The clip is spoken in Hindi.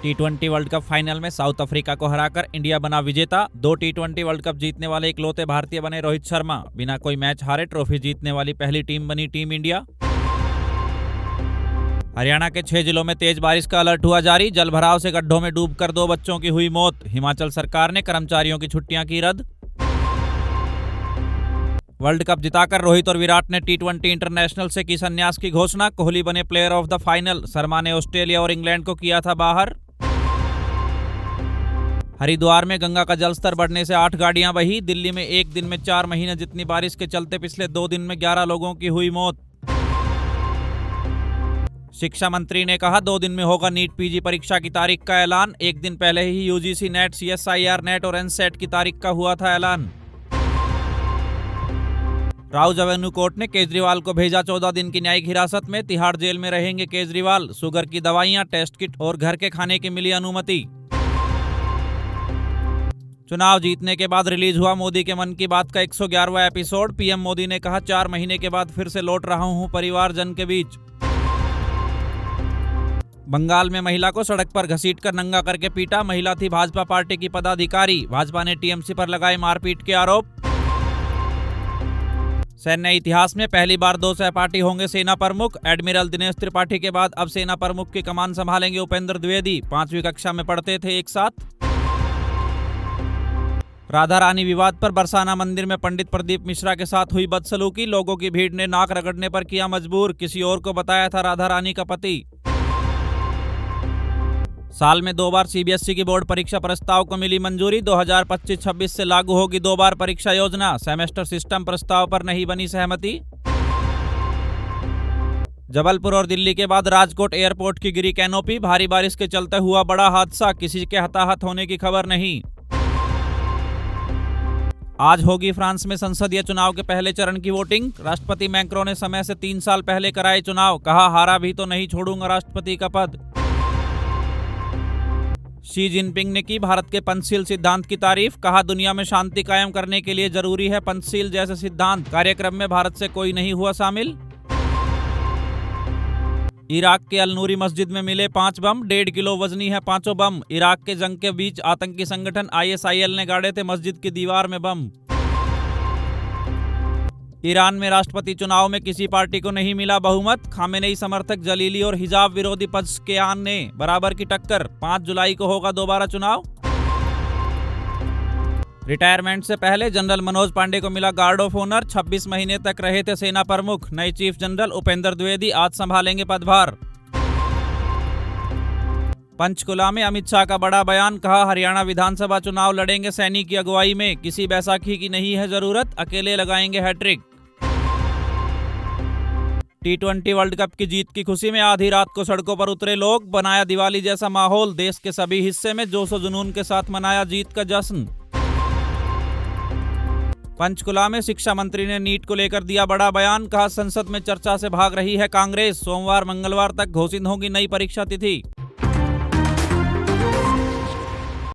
टी20 वर्ल्ड कप फाइनल में साउथ अफ्रीका को हराकर इंडिया बना विजेता। 2 टी20 वर्ल्ड कप जीतने वाले इकलौते भारतीय बने रोहित शर्मा। बिना कोई मैच हारे ट्रॉफी जीतने वाली पहली टीम बनी टीम इंडिया। हरियाणा के 6 जिलों में तेज बारिश का अलर्ट हुआ जारी। जलभराव से गड्ढों में डूबकर 2 बच्चों की हुई मौत। हिमाचल सरकार ने कर्मचारियों की छुट्टियां की रद्द। वर्ल्ड कप जिताकर रोहित और विराट ने टी20 इंटरनेशनल से की संन्यास की घोषणा। कोहली बने player of the final. Sharma ने ऑस्ट्रेलिया और इंग्लैंड को किया था बाहर। हरिद्वार में गंगा का जलस्तर बढ़ने से 8 गाड़ियां बही। दिल्ली में एक दिन में 4 महीने जितनी बारिश के चलते पिछले 2 दिन में 11 लोगों की हुई मौत। शिक्षा मंत्री ने कहा 2 दिन में होगा नीट पीजी परीक्षा की तारीख का ऐलान। एक दिन पहले ही यूजीसी नेट, सीएसआईआर नेट और एनसेट की तारीख का हुआ था ऐलान। राउज एवेन्यू कोर्ट ने केजरीवाल को भेजा 14 दिन की न्यायिक हिरासत में। तिहाड़ जेल में रहेंगे केजरीवाल। शुगर की दवाइयां, टेस्ट किट और घर के खाने की मिली अनुमति। चुनाव जीतने के बाद रिलीज हुआ मोदी के मन की बात का 111वां एपिसोड। पीएम मोदी ने कहा 4 महीने के बाद फिर से लौट रहा हूं परिवारजन के बीच। बंगाल में महिला को सड़क पर घसीटकर नंगा करके पीटा। महिला थी भाजपा पार्टी की पदाधिकारी। भाजपा ने टीएमसी पर लगाए मारपीट के आरोप। सैन्य इतिहास में पहली बार 2 सहपाठी होंगे सेना प्रमुख। एडमिरल दिनेश त्रिपाठी के बाद अब सेना प्रमुख की कमान संभालेंगे उपेंद्र द्विवेदी। 5वीं कक्षा में पढ़ते थे एक साथ। राधा रानी विवाद पर बरसाना मंदिर में पंडित प्रदीप मिश्रा के साथ हुई बदसलूकी। लोगों की भीड़ ने नाक रगड़ने पर किया मजबूर। किसी और को बताया था राधा रानी का पति। साल में 2 बार सीबीएसई की बोर्ड परीक्षा प्रस्ताव को मिली मंजूरी। 2025-26 से लागू होगी 2 बार परीक्षा योजना। सेमेस्टर सिस्टम प्रस्ताव पर नहीं बनी सहमति। जबलपुर और दिल्ली के बाद राजकोट एयरपोर्ट की गिरी कैनोपी। भारी बारिश के चलते हुआ बड़ा हादसा। किसी के हताहत होने की खबर नहीं। आज होगी फ्रांस में संसदीय चुनाव के पहले चरण की वोटिंग। राष्ट्रपति मैक्रों ने समय से 3 साल पहले कराए चुनाव। कहा हारा भी तो नहीं छोड़ूंगा राष्ट्रपति का पद। शी जिनपिंग ने की भारत के पंचशील सिद्धांत की तारीफ। कहा दुनिया में शांति कायम करने के लिए जरूरी है पंचशील जैसे सिद्धांत। कार्यक्रम में भारत से कोई नहीं हुआ शामिल। इराक के अल नूरी मस्जिद में मिले 5 बम। 1.5 किलो वजनी है 5 बम। इराक के जंग के बीच आतंकी संगठन आईएसआईएल ने गाड़े थे मस्जिद की दीवार में बम। ईरान में राष्ट्रपति चुनाव में किसी पार्टी को नहीं मिला बहुमत। खामेनेई समर्थक जलीली और हिजाब विरोधी पक्ष के आन ने बराबर की टक्कर। 5 जुलाई को होगा दोबारा चुनाव। रिटायरमेंट से पहले जनरल मनोज पांडे को मिला गार्ड ऑफ ऑनर। 26 महीने तक रहे थे सेना प्रमुख। नए चीफ जनरल उपेंद्र द्विवेदी आज संभालेंगे पदभार। पंचकुला में अमित शाह का बड़ा बयान। कहा हरियाणा विधानसभा चुनाव लड़ेंगे सैनी की अगुवाई में। किसी बैसाखी की नहीं है जरूरत। अकेले लगाएंगे हैट्रिक। टी20 वर्ल्ड कप की जीत की खुशी में आधी रात को सड़कों पर उतरे लोग। बनाया दिवाली जैसा माहौल। देश के सभी हिस्से में जोश और जुनून के साथ मनाया जीत का जश्न। पंचकुला में शिक्षा मंत्री ने नीट को लेकर दिया बड़ा बयान। कहा संसद में चर्चा से भाग रही है कांग्रेस। सोमवार मंगलवार तक घोषित होगी नई परीक्षा तिथि।